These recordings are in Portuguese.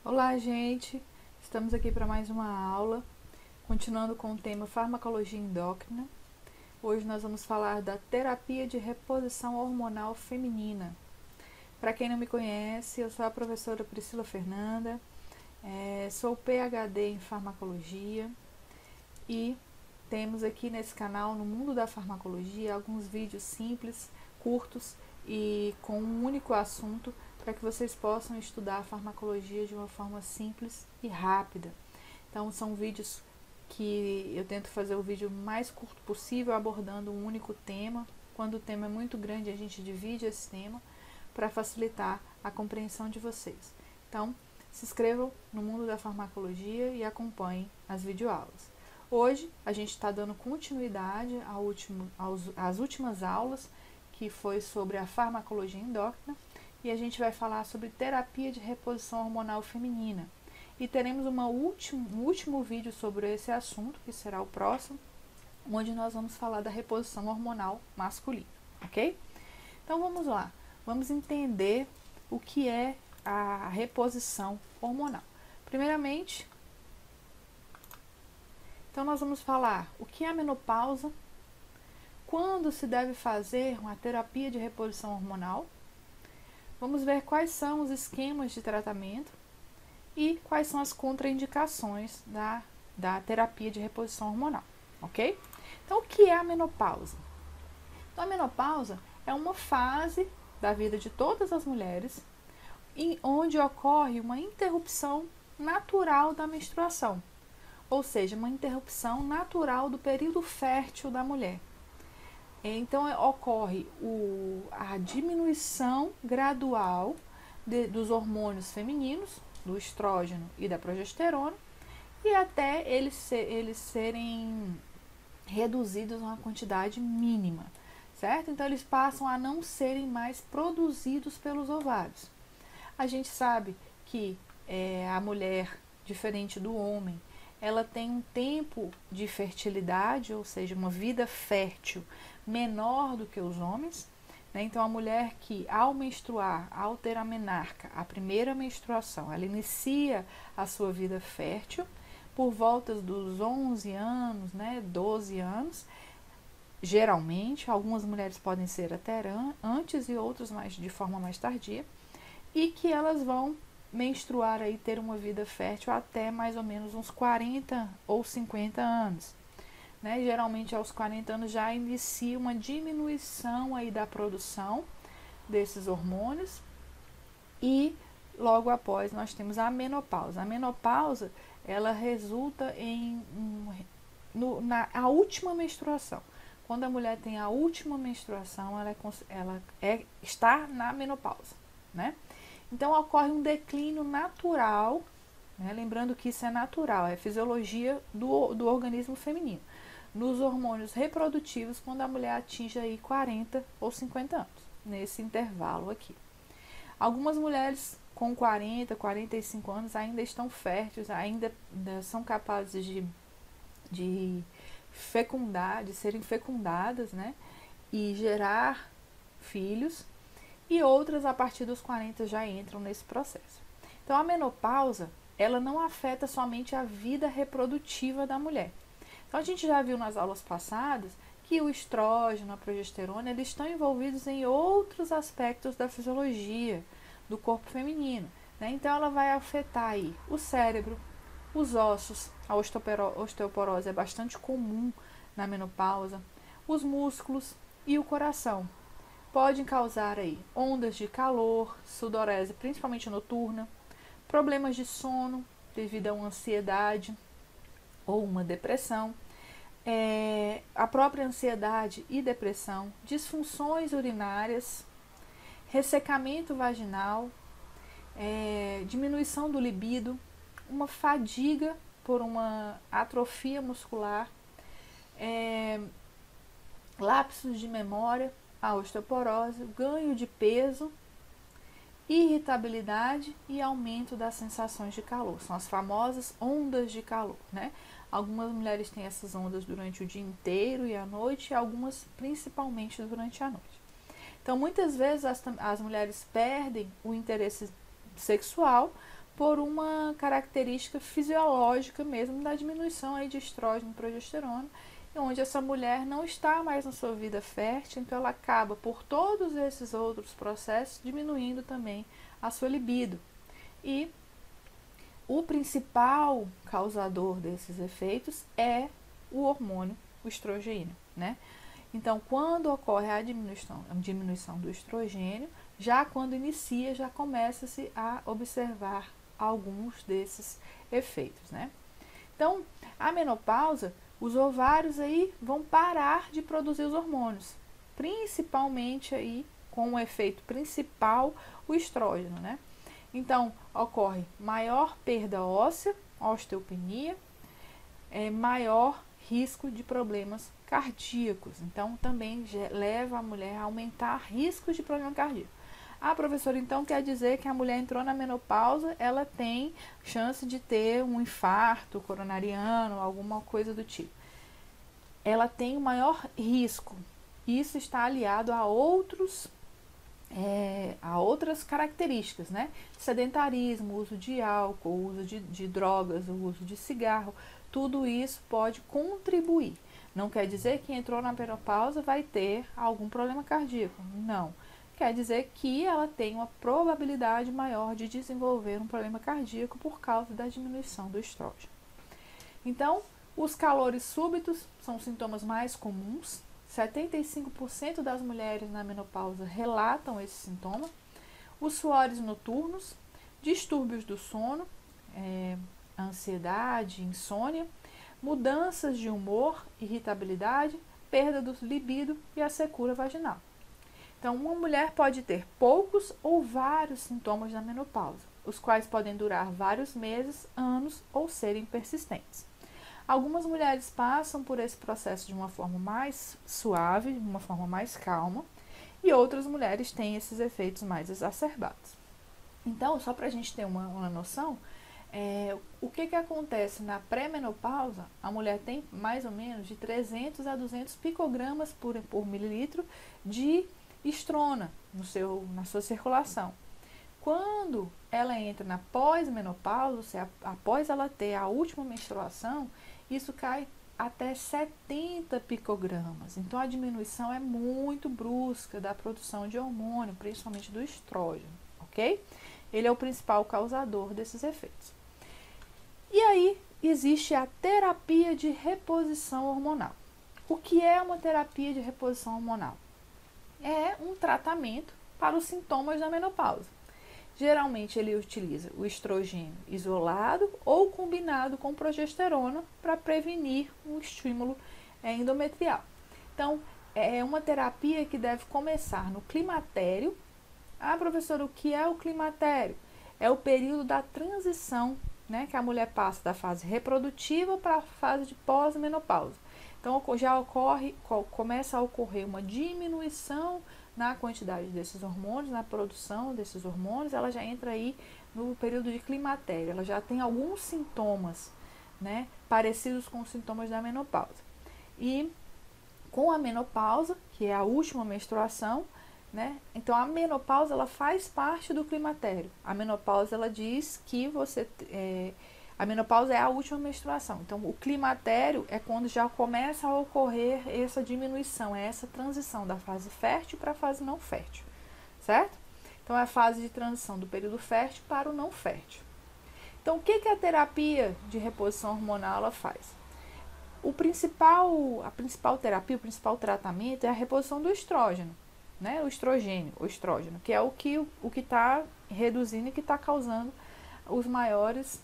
Olá, gente! Estamos aqui para mais uma aula, continuando com o tema farmacologia endócrina. Hoje nós vamos falar da terapia de reposição hormonal feminina. Para quem não me conhece, eu sou a professora Priscila Fernanda, sou PhD em farmacologia e temos aqui nesse canal, no mundo da farmacologia, alguns vídeos simples, curtos e com um único assunto para que vocês possam estudar a farmacologia de uma forma simples e rápida. Então são vídeos que eu tento fazer o vídeo mais curto possível, abordando um único tema. Quando o tema é muito grande, a gente divide esse tema para facilitar a compreensão de vocês. Então, se inscrevam no mundo da farmacologia e acompanhem as videoaulas. Hoje a gente está dando continuidade às últimas aulas, que foi sobre a farmacologia endócrina, e a gente vai falar sobre terapia de reposição hormonal feminina. E teremos um último vídeo sobre esse assunto, que será o próximo, onde nós vamos falar da reposição hormonal masculina, ok? Então vamos lá, vamos entender o que é a reposição hormonal. Primeiramente, então nós vamos falar o que é a menopausa, quando se deve fazer uma terapia de reposição hormonal, vamos ver quais são os esquemas de tratamento e quais são as contraindicações da terapia de reposição hormonal, ok? Então, o que é a menopausa? Então, a menopausa é uma fase da vida de todas as mulheres onde ocorre uma interrupção natural da menstruação, ou seja, uma interrupção natural do período fértil da mulher. Então, ocorre a diminuição gradual dos hormônios femininos, do estrógeno e da progesterona, e até eles serem reduzidos a uma quantidade mínima, certo? Então, eles passam a não serem mais produzidos pelos ovários. A gente sabe que a mulher, diferente do homem, ela tem um tempo de fertilidade, ou seja, uma vida fértil menor do que os homens, né? Então, a mulher que, ao menstruar, ao ter a menarca, a primeira menstruação, ela inicia a sua vida fértil por volta dos 11 anos, né, 12 anos, geralmente. Algumas mulheres podem ser até antes e outras de forma mais tardia, e que elas vão menstruar aí, ter uma vida fértil até mais ou menos uns 40 ou 50 anos. Né? Geralmente aos 40 anos já inicia uma diminuição aí da produção desses hormônios e logo após nós temos a menopausa. A menopausa, ela resulta na última menstruação. Quando a mulher tem a última menstruação, está na menopausa, né? Então ocorre um declínio natural, né? Lembrando que isso é natural, é fisiologia do organismo feminino, nos hormônios reprodutivos, quando a mulher atinge aí 40 ou 50 anos, nesse intervalo aqui. Algumas mulheres com 40, 45 anos ainda estão férteis, ainda são capazes de fecundar, de serem fecundadas, né? E gerar filhos, e outras a partir dos 40 já entram nesse processo. Então, a menopausa, ela não afeta somente a vida reprodutiva da mulher. Então, a gente já viu nas aulas passadas que o estrógeno, a progesterona, eles estão envolvidos em outros aspectos da fisiologia do corpo feminino, né? Então, ela vai afetar aí o cérebro, os ossos, a osteoporose é bastante comum na menopausa, os músculos e o coração. Podem causar aí ondas de calor, sudorese, principalmente noturna, problemas de sono devido a uma ansiedade ou uma depressão, a própria ansiedade e depressão, disfunções urinárias, ressecamento vaginal, diminuição do libido, uma fadiga por uma atrofia muscular, lapsos de memória, a osteoporose, ganho de peso, irritabilidade e aumento das sensações de calor. São as famosas ondas de calor, né? Algumas mulheres têm essas ondas durante o dia inteiro e à noite, e algumas principalmente durante a noite. Então, muitas vezes as mulheres perdem o interesse sexual por uma característica fisiológica mesmo da diminuição aí de estrógeno e progesterona, onde essa mulher não está mais na sua vida fértil, então ela acaba, por todos esses outros processos, diminuindo também a sua libido. E o principal causador desses efeitos é o hormônio, o estrogênio, né? Então, quando ocorre a diminuição do estrogênio, já quando inicia, já começa-se a observar alguns desses efeitos, né? Então, a menopausa, os ovários aí vão parar de produzir os hormônios, principalmente aí com o efeito principal, o estrógeno, né? Então, ocorre maior perda óssea, osteopenia, maior risco de problemas cardíacos. Então, também leva a mulher a aumentar riscos de problema cardíaco. Ah, professora, então quer dizer que a mulher entrou na menopausa, ela tem chance de ter um infarto coronariano, alguma coisa do tipo. Ela tem o maior risco. Isso está aliado a outras características, né? Sedentarismo, uso de álcool, uso de drogas, o uso de cigarro, tudo isso pode contribuir. Não quer dizer que entrou na menopausa vai ter algum problema cardíaco, não. Quer dizer que ela tem uma probabilidade maior de desenvolver um problema cardíaco por causa da diminuição do estrógeno. Então, os calores súbitos são os sintomas mais comuns. 75% das mulheres na menopausa relatam esse sintoma. Os suores noturnos, distúrbios do sono, ansiedade, insônia, mudanças de humor, irritabilidade, perda do libido e a secura vaginal. Então, uma mulher pode ter poucos ou vários sintomas da menopausa, os quais podem durar vários meses, anos ou serem persistentes. Algumas mulheres passam por esse processo de uma forma mais suave, de uma forma mais calma, e outras mulheres têm esses efeitos mais exacerbados. Então, só para a gente ter uma noção, o que acontece na pré-menopausa? A mulher tem mais ou menos de 300 a 200 picogramas por mililitro de estrona na sua circulação. Quando ela entra na pós-menopausa, ou seja, após ela ter a última menstruação, isso cai até 70 picogramas. Então, a diminuição é muito brusca da produção de hormônio, principalmente do estrógeno, ok? Ele é o principal causador desses efeitos. E aí, existe a terapia de reposição hormonal. O que é uma terapia de reposição hormonal? É um tratamento para os sintomas da menopausa. Geralmente ele utiliza o estrogênio isolado ou combinado com progesterona para prevenir um estímulo endometrial. Então, é uma terapia que deve começar no climatério. Ah, professora, o que é o climatério? É o período da transição, né, que a mulher passa da fase reprodutiva para a fase de pós-menopausa. Então, começa a ocorrer uma diminuição na quantidade desses hormônios, na produção desses hormônios. Ela já entra aí no período de climatério, ela já tem alguns sintomas, né, parecidos com os sintomas da menopausa. E com a menopausa, que é a última menstruação, né, então a menopausa ela faz parte do climatério. A menopausa ela diz que a menopausa é a última menstruação. Então, o climatério é quando já começa a ocorrer essa diminuição, essa transição da fase fértil para a fase não fértil, certo? Então, é a fase de transição do período fértil para o não fértil. Então, o que a terapia de reposição hormonal ela faz? A principal terapia, o principal tratamento é a reposição do estrógeno, né? O estrógeno, que é o que está reduzindo e que está causando os maiores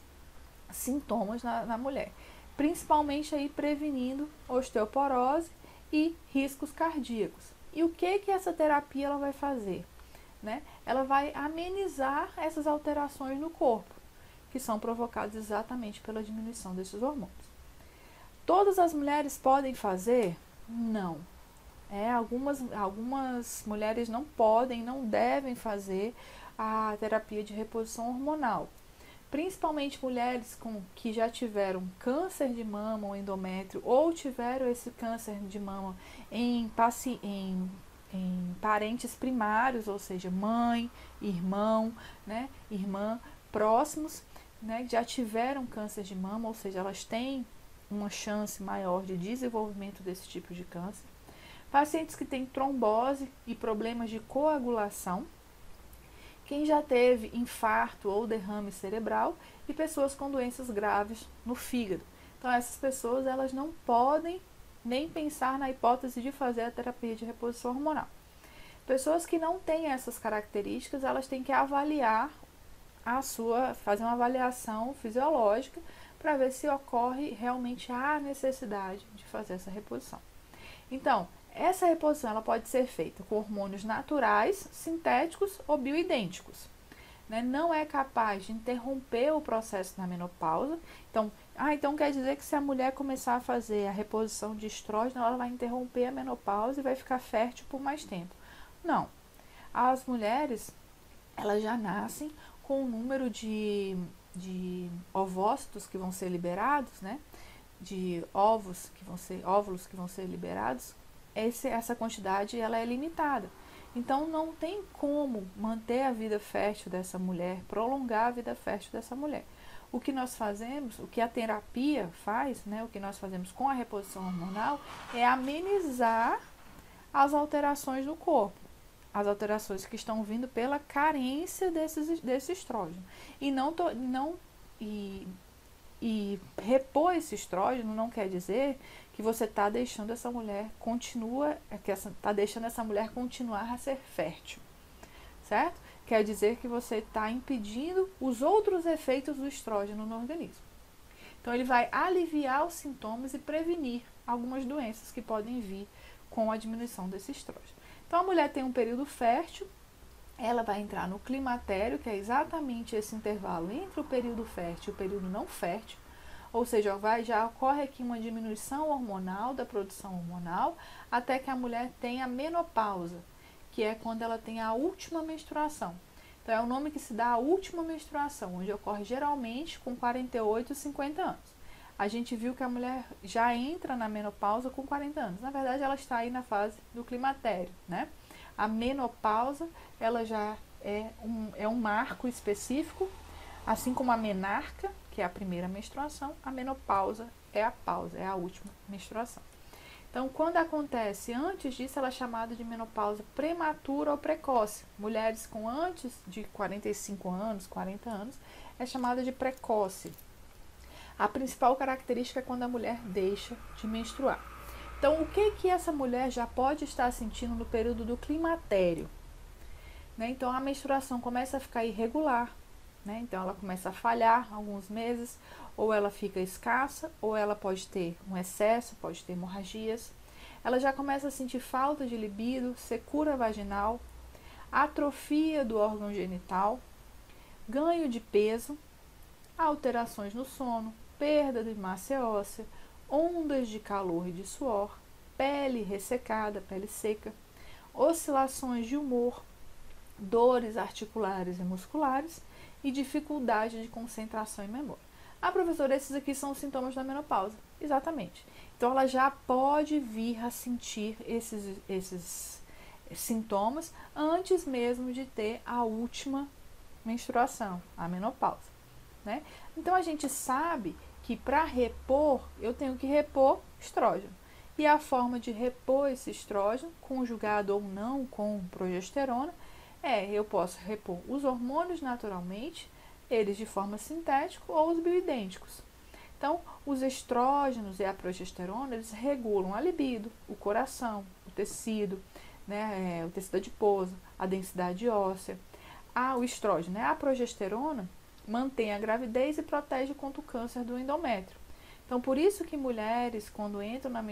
sintomas na mulher, principalmente aí prevenindo osteoporose e riscos cardíacos. E o que essa terapia ela vai fazer? Né? Ela vai amenizar essas alterações no corpo, que são provocadas exatamente pela diminuição desses hormônios. Todas as mulheres podem fazer? Não. Algumas mulheres não podem, não devem fazer a terapia de reposição hormonal. Principalmente mulheres que já tiveram câncer de mama ou endométrio, ou tiveram esse câncer de mama em parentes primários, ou seja, mãe, irmão, né, irmã, próximos, né, já tiveram câncer de mama, ou seja, elas têm uma chance maior de desenvolvimento desse tipo de câncer. Pacientes que têm trombose e problemas de coagulação, quem já teve infarto ou derrame cerebral e pessoas com doenças graves no fígado. Então essas pessoas elas não podem nem pensar na hipótese de fazer a terapia de reposição hormonal. Pessoas que não têm essas características, elas têm que avaliar fazer uma avaliação fisiológica para ver se ocorre realmente a necessidade de fazer essa reposição. Então, essa reposição ela pode ser feita com hormônios naturais, sintéticos ou bioidênticos. Né? Não é capaz de interromper o processo na menopausa. Então quer dizer que se a mulher começar a fazer a reposição de estrógeno, ela vai interromper a menopausa e vai ficar fértil por mais tempo. Não. As mulheres, elas já nascem com um número de ovócitos que vão ser liberados, né? De óvulos que vão ser liberados. Essa quantidade ela é limitada. Então não tem como manter a vida fértil dessa mulher, prolongar a vida fértil dessa mulher. O que nós fazemos, o que a terapia faz, né, o que nós fazemos com a reposição hormonal é amenizar as alterações no corpo, as alterações que estão vindo pela carência desse estrógeno. E repor esse estrógeno não quer dizer que você está deixando essa mulher continuar a ser fértil, certo? Quer dizer que você está impedindo os outros efeitos do estrógeno no organismo. Então ele vai aliviar os sintomas e prevenir algumas doenças que podem vir com a diminuição desse estrógeno. Então a mulher tem um período fértil, ela vai entrar no climatério, que é exatamente esse intervalo entre o período fértil e o período não fértil, ou seja, já ocorre aqui uma diminuição hormonal, da produção hormonal, até que a mulher tenha a menopausa, que é quando ela tem a última menstruação. Então é o nome que se dá à última menstruação, onde ocorre geralmente com 48 e 50 anos. A gente viu que a mulher já entra na menopausa com 40 anos. Na verdade, ela está aí na fase do climatério, né? A menopausa, ela já é um marco específico, assim como a menarca, que é a primeira menstruação, a menopausa é a pausa, é a última menstruação. Então, quando acontece antes disso, ela é chamada de menopausa prematura ou precoce. Mulheres com antes de 45 anos, 40 anos, é chamada de precoce. A principal característica é quando a mulher deixa de menstruar. Então, o que essa mulher já pode estar sentindo no período do climatério? Né? Então, a menstruação começa a ficar irregular, né? Então, ela começa a falhar alguns meses, ou ela fica escassa, ou ela pode ter um excesso, pode ter hemorragias. Ela já começa a sentir falta de libido, secura vaginal, atrofia do órgão genital, ganho de peso, alterações no sono, perda de massa óssea, ondas de calor e de suor, pele ressecada, pele seca, oscilações de humor, dores articulares e musculares e dificuldade de concentração e memória. Ah, professora, esses aqui são os sintomas da menopausa. Exatamente. Então, ela já pode vir a sentir esses sintomas antes mesmo de ter a última menstruação, a menopausa, né? Então, a gente sabe que para repor, eu tenho que repor estrógeno. E a forma de repor esse estrógeno, conjugado ou não com progesterona, eu posso repor os hormônios naturalmente, eles de forma sintética ou os bioidênticos. Então, os estrógenos e a progesterona, eles regulam a libido, o coração, o tecido, né, o tecido adiposo, a densidade óssea. O estrógeno, né, a progesterona, mantém a gravidez e protege contra o câncer do endométrio. Então, por isso que mulheres, quando entram na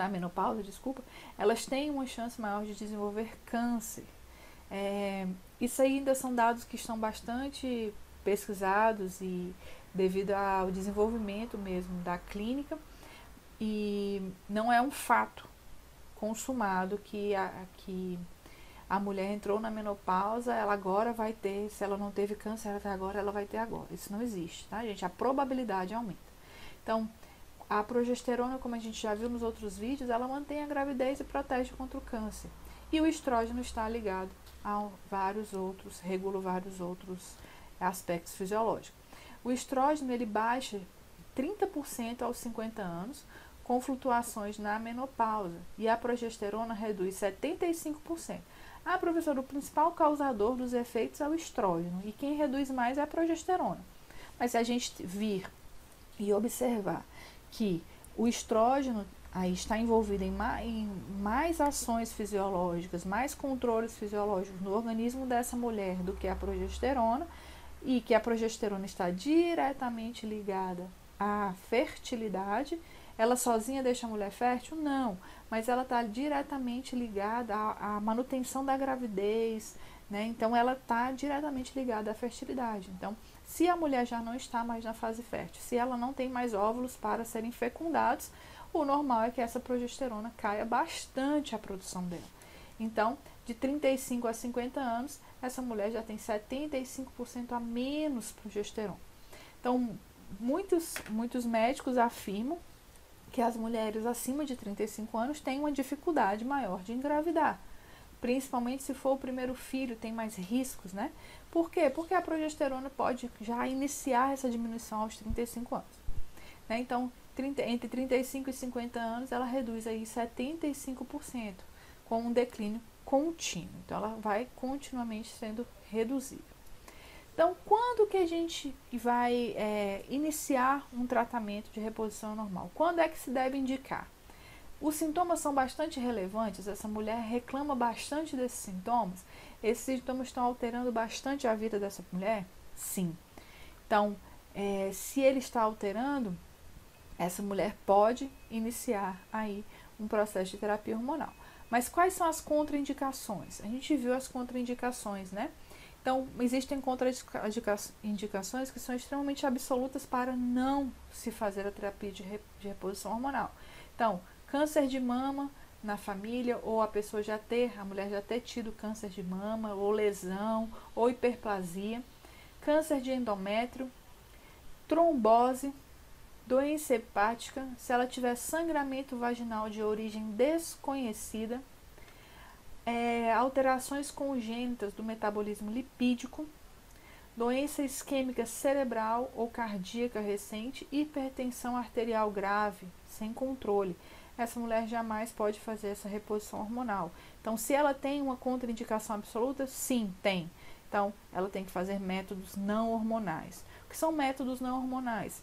menopausa, elas têm uma chance maior de desenvolver câncer. Isso ainda são dados que estão bastante pesquisados e devido ao desenvolvimento mesmo da clínica, e não é um fato consumado que a mulher entrou na menopausa, ela agora vai ter, se ela não teve câncer até agora, ela vai ter agora. Isso não existe, tá, gente? A probabilidade aumenta. Então, a progesterona, como a gente já viu nos outros vídeos, ela mantém a gravidez e protege contra o câncer. E o estrógeno está ligado regula vários outros aspectos fisiológicos. O estrógeno ele baixa 30% aos 50 anos, com flutuações na menopausa, e a progesterona reduz 75%. Ah, professor, o principal causador dos efeitos é o estrógeno, e quem reduz mais é a progesterona. Mas se a gente vir e observar que o estrógeno aí está envolvido em mais ações fisiológicas, mais controles fisiológicos no organismo dessa mulher do que a progesterona, e que a progesterona está diretamente ligada à fertilidade. Ela sozinha deixa a mulher fértil? Não, mas ela está diretamente ligada à manutenção da gravidez, né? Então ela está diretamente ligada à fertilidade. Então, se a mulher já não está mais na fase fértil, se ela não tem mais óvulos para serem fecundados, o normal é que essa progesterona caia bastante a produção dela. Então, de 35 a 50 anos, essa mulher já tem 75% a menos progesterona. Então, muitos médicos afirmam que as mulheres acima de 35 anos têm uma dificuldade maior de engravidar. Principalmente se for o primeiro filho, tem mais riscos, né? Por quê? Porque a progesterona pode já iniciar essa diminuição aos 35 anos. Né? Então, entre 35 e 50 anos, ela reduz aí 75%, com um declínio contínuo. Então, ela vai continuamente sendo reduzida. Então, quando que a gente vai iniciar um tratamento de reposição normal? Quando é que se deve indicar? Os sintomas são bastante relevantes, essa mulher reclama bastante desses sintomas. Esses sintomas estão alterando bastante a vida dessa mulher? Sim. Então, se ele está alterando, essa mulher pode iniciar aí um processo de terapia hormonal. Mas quais são as contraindicações? A gente viu as contraindicações, né? Então, existem contraindicações que são extremamente absolutas para não se fazer a terapia de reposição hormonal. Então, câncer de mama na família, ou a mulher já ter tido câncer de mama, ou lesão, ou hiperplasia, câncer de endométrio, trombose, doença hepática, se ela tiver sangramento vaginal de origem desconhecida, alterações congênitas do metabolismo lipídico, doença isquêmica cerebral ou cardíaca recente, hipertensão arterial grave, sem controle. Essa mulher jamais pode fazer essa reposição hormonal. Então, se ela tem uma contraindicação absoluta, sim, tem. Então, ela tem que fazer métodos não hormonais. O que são métodos não hormonais?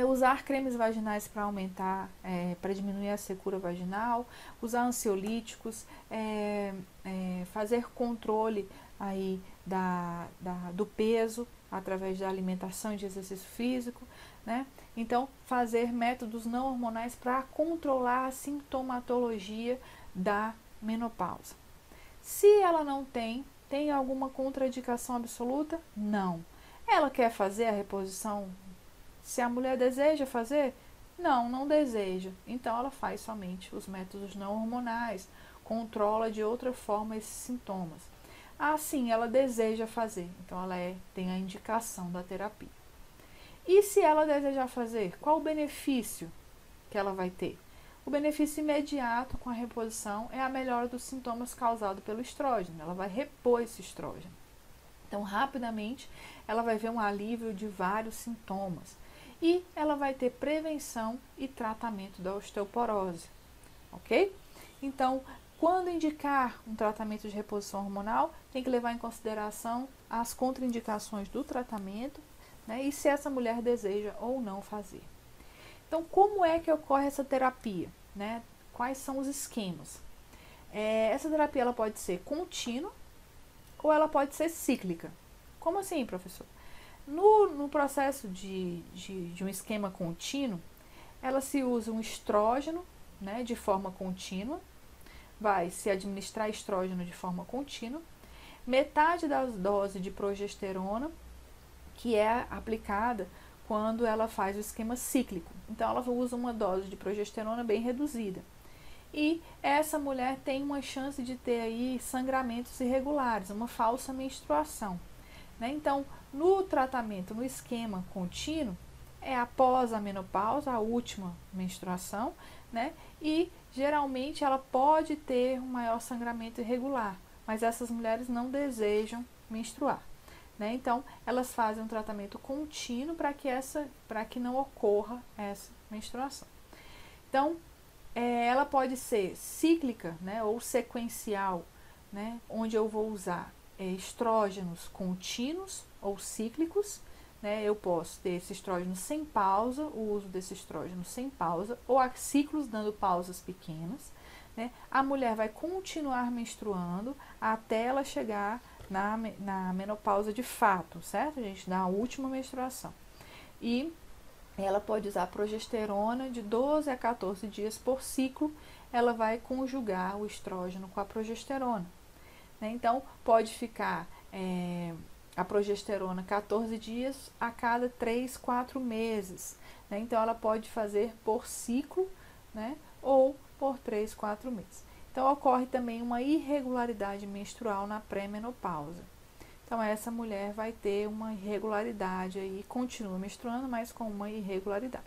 Usar cremes vaginais para aumentar, para diminuir a secura vaginal, usar ansiolíticos, fazer controle aí do peso através da alimentação e de exercício físico, né? Então, fazer métodos não hormonais para controlar a sintomatologia da menopausa. Se ela não tem alguma contraindicação absoluta? Não. Ela quer fazer a reposição? Se a mulher deseja fazer? Não deseja. Então, ela faz somente os métodos não hormonais, controla de outra forma esses sintomas. Sim, ela deseja fazer. Então, ela tem a indicação da terapia. E se ela desejar fazer, qual o benefício que ela vai ter? O benefício imediato com a reposição é a melhora dos sintomas causados pelo estrógeno. Ela vai repor esse estrógeno. Então, rapidamente, ela vai ver um alívio de vários sintomas. E ela vai ter prevenção e tratamento da osteoporose, ok? Então, quando indicar um tratamento de reposição hormonal, tem que levar em consideração as contraindicações do tratamento, né, e se essa mulher deseja ou não fazer. Então, como é que ocorre essa terapia? Né? Quais são os esquemas? Essa terapia ela pode ser contínua ou ela pode ser cíclica. Como assim, professor? No processo de um esquema contínuo, ela se usa um estrógeno, né, de forma contínua, vai se administrar estrógeno de forma contínua, metade da dose de progesterona, que é aplicada quando ela faz o esquema cíclico. Então, ela usa uma dose de progesterona bem reduzida. E essa mulher tem uma chance de ter aí sangramentos irregulares, uma falsa menstruação. Né? Então, no tratamento, no esquema contínuo, após a menopausa, a última menstruação, né? E geralmente ela pode ter um maior sangramento irregular, mas essas mulheres não desejam menstruar, né? Então, elas fazem um tratamento contínuo para que não ocorra essa menstruação. Então, ela pode ser cíclica, né, ou sequencial, né, onde eu vou usar estrógenos contínuos ou cíclicos, né, eu posso ter esse estrógeno sem pausa, o uso desse estrógeno sem pausa, ou a ciclos dando pausas pequenas, né, a mulher vai continuar menstruando até ela chegar na menopausa de fato, certo, gente, na última menstruação. E ela pode usar progesterona de 12 a 14 dias por ciclo, ela vai conjugar o estrógeno com a progesterona, né? Então, pode ficar a progesterona 14 dias a cada 3, 4 meses, né? Então, ela pode fazer por ciclo, né? Ou por 3, 4 meses. Então, ocorre também uma irregularidade menstrual na pré-menopausa. Então, essa mulher vai ter uma irregularidade aí, continua menstruando, mas com uma irregularidade.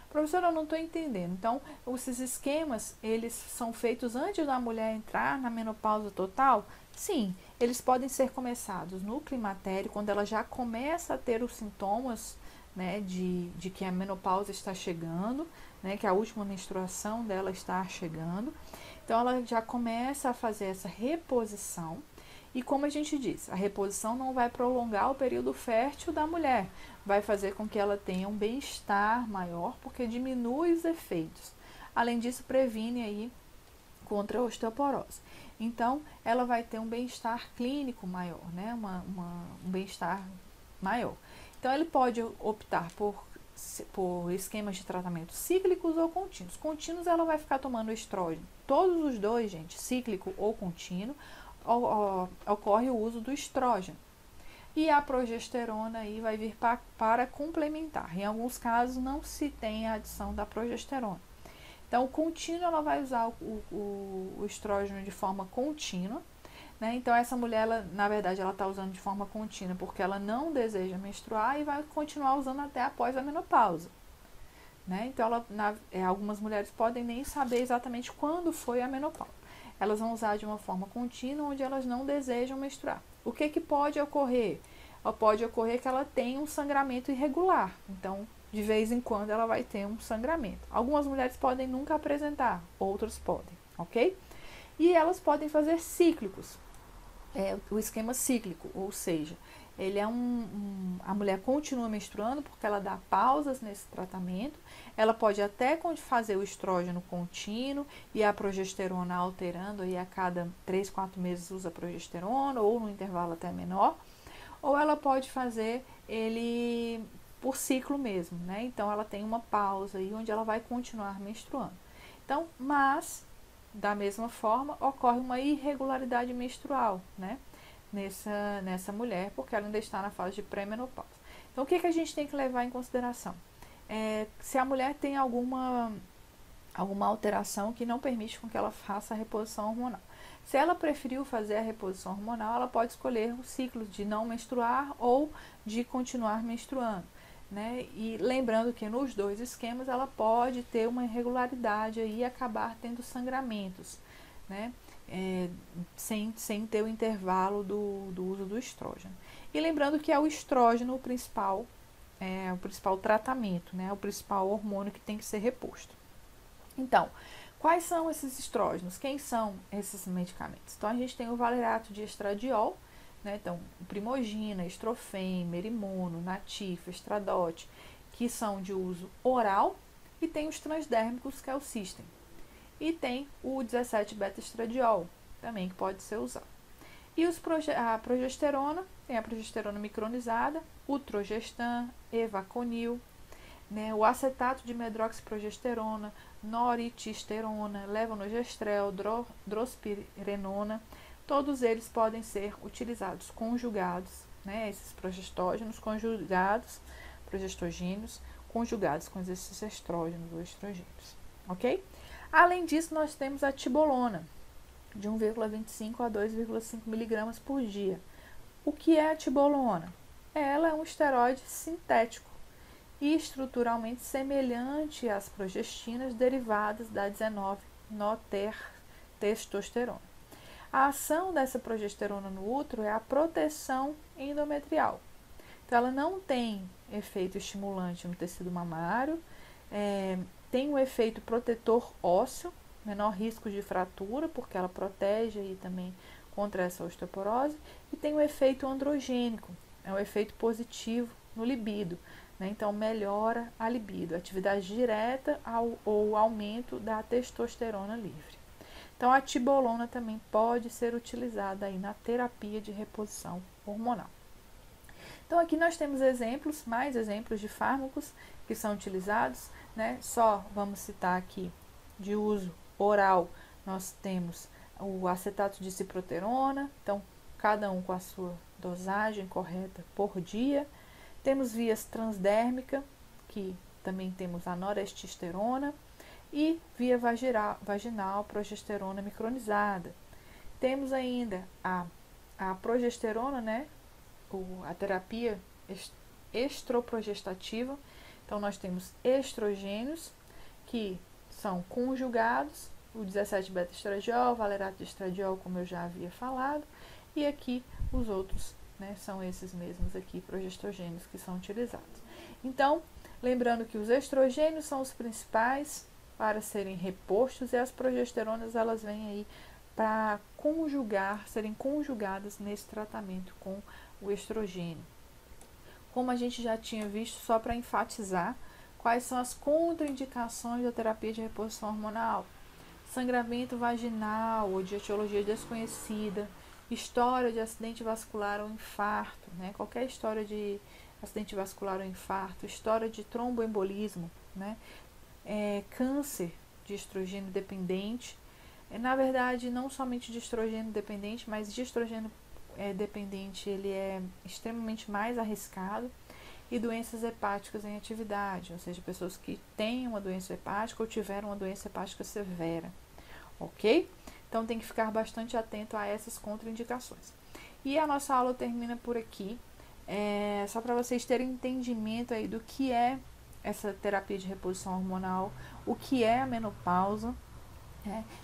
Professora, eu não estou entendendo. Então, esses esquemas, eles são feitos antes da mulher entrar na menopausa total? Sim, eles podem ser começados no climatério, quando ela já começa a ter os sintomas, né, de que a menopausa está chegando, né, que a última menstruação dela está chegando. Então, ela já começa a fazer essa reposição. E como a gente disse, a reposição não vai prolongar o período fértil da mulher, vai fazer com que ela tenha um bem-estar maior, porque diminui os efeitos. Além disso, previne aí contra a osteoporose. Então, ela vai ter um bem-estar clínico maior, né? Um bem-estar maior. Então, ele pode optar por esquemas de tratamento cíclicos ou contínuos. Contínuos, ela vai ficar tomando estrógeno. Todos os dois, gente, cíclico ou contínuo, ocorre o uso do estrógeno. E a progesterona aí vai vir para complementar. Em alguns casos não se tem a adição da progesterona. Então, o contínuo, ela vai usar o estrógeno de forma contínua, né? Então, essa mulher, ela, na verdade, ela está usando de forma contínua porque ela não deseja menstruar e vai continuar usando até após a menopausa, né? Então, algumas mulheres podem nem saber exatamente quando foi a menopausa. Elas vão usar de uma forma contínua, onde elas não desejam menstruar. O que pode ocorrer? Pode ocorrer que ela tenha um sangramento irregular. Então, de vez em quando, ela vai ter um sangramento. Algumas mulheres podem nunca apresentar, outras podem, ok? E elas podem fazer cíclicos. O esquema cíclico, ou seja, ele é a mulher continua menstruando porque ela dá pausas nesse tratamento, ela pode até fazer o estrógeno contínuo e a progesterona alterando, aí a cada 3, 4 meses usa progesterona, ou no intervalo até menor, ou ela pode fazer ele por ciclo mesmo, né? Então, ela tem uma pausa aí onde ela vai continuar menstruando. Então, mas, da mesma forma, ocorre uma irregularidade menstrual, né? Nessa mulher, porque ela ainda está na fase de pré-menopausa. Então, o que a gente tem que levar em consideração? Se a mulher tem alguma alteração que não permite com que ela faça a reposição hormonal. Se ela preferiu fazer a reposição hormonal, ela pode escolher o ciclo de não menstruar ou de continuar menstruando, né? E lembrando que nos dois esquemas ela pode ter uma irregularidade e acabar tendo sangramentos, né? Sem ter o intervalo do uso do estrógeno. E lembrando que é o estrógeno o principal tratamento, né? O principal hormônio que tem que ser reposto. Então, quais são esses estrógenos? Quem são esses medicamentos? Então, a gente tem o valerato de estradiol, né? Então, Primogina, Estrofen, Merimono, Natif, Estradote, que são de uso oral, e tem os transdérmicos, que é o System. E tem o 17-beta-estradiol, também, que pode ser usado. E a progesterona, tem a progesterona micronizada, o Trogestan, Evaconil, né, o acetato de medroxiprogesterona, noritisterona, levonorgestrel, drospirenona, todos eles podem ser utilizados conjugados, né, esses progestógenos conjugados, progestogênios, conjugados com esses estrógenos ou estrogênios, ok? Além disso, nós temos a tibolona, de 1,25 a 2,5 miligramas por dia. O que é a tibolona? Ela é um esteroide sintético e estruturalmente semelhante às progestinas derivadas da 19-notestosterona. A ação dessa progesterona no útero é a proteção endometrial. Então, ela não tem efeito estimulante no tecido mamário, tem um efeito protetor ósseo, menor risco de fratura, porque ela protege aí também contra essa osteoporose, e tem um efeito androgênico, é um efeito positivo no libido, né? Então, melhora a libido, atividade direta ou aumento da testosterona livre. Então, a tibolona também pode ser utilizada aí na terapia de reposição hormonal. Então, aqui nós temos exemplos, mais exemplos de fármacos que são utilizados, né? Só vamos citar aqui de uso oral, nós temos o acetato de ciproterona, então, cada um com a sua dosagem correta por dia. Temos vias transdérmica, que também temos a norestesterona, e via vaginal, progesterona micronizada. Temos ainda a progesterona, né? A terapia estroprogestativa. Então, nós temos estrogênios que são conjugados, o 17-beta-estradiol, valerato de estradiol, como eu já havia falado, e aqui os outros, né, são esses mesmos aqui, progesterogênios, que são utilizados. Então, lembrando que os estrogênios são os principais para serem repostos, e as progesteronas, elas vêm aí para serem conjugadas nesse tratamento com o estrogênio. Como a gente já tinha visto, só para enfatizar, quais são as contraindicações da terapia de reposição hormonal? Sangramento vaginal ou de etiologia desconhecida, história de acidente vascular ou infarto, né? Qualquer história de acidente vascular ou infarto, história de tromboembolismo, né? Câncer de estrogênio dependente, na verdade não somente de estrogênio dependente, mas de estrogênio dependente ele é extremamente mais arriscado, e doenças hepáticas em atividade, ou seja, pessoas que têm uma doença hepática ou tiveram uma doença hepática severa, ok? Então tem que ficar bastante atento a essas contraindicações. E a nossa aula termina por aqui, só para vocês terem entendimento aí do que é essa terapia de reposição hormonal, o que é a menopausa,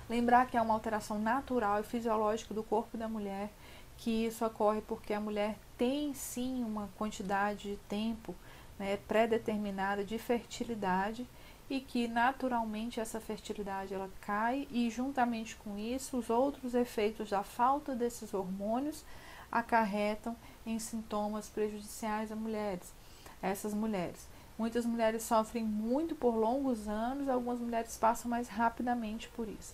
lembrar que é uma alteração natural e fisiológica do corpo da mulher, que isso ocorre porque a mulher tem sim uma quantidade de tempo, né, pré-determinada de fertilidade, e que naturalmente essa fertilidade ela cai, e juntamente com isso os outros efeitos da falta desses hormônios acarretam em sintomas prejudiciais a essas mulheres. Muitas mulheres sofrem muito por longos anos, algumas mulheres passam mais rapidamente por isso.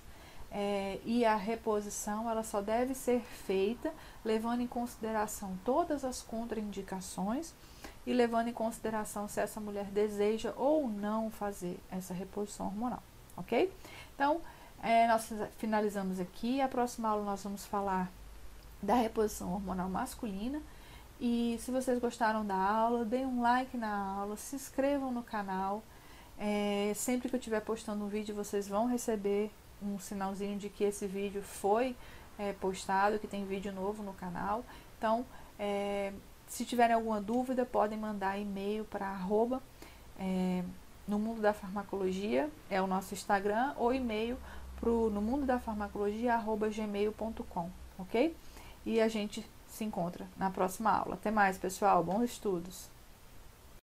E a reposição ela só deve ser feita levando em consideração todas as contraindicações e levando em consideração se essa mulher deseja ou não fazer essa reposição hormonal, ok? Então, nós finalizamos aqui. A próxima aula nós vamos falar da reposição hormonal masculina. E se vocês gostaram da aula, deem um like na aula, se inscrevam no canal. Sempre que eu estiver postando um vídeo, vocês vão receber um sinalzinho de que esse vídeo foi postado, que tem vídeo novo no canal. Então, se tiverem alguma dúvida, podem mandar e-mail para no mundo da farmacologia, é o nosso Instagram, ou e-mail pro no mundo da farmacologia @gmail.com, ok? E a gente se encontra na próxima aula. Até mais, pessoal. Bons estudos!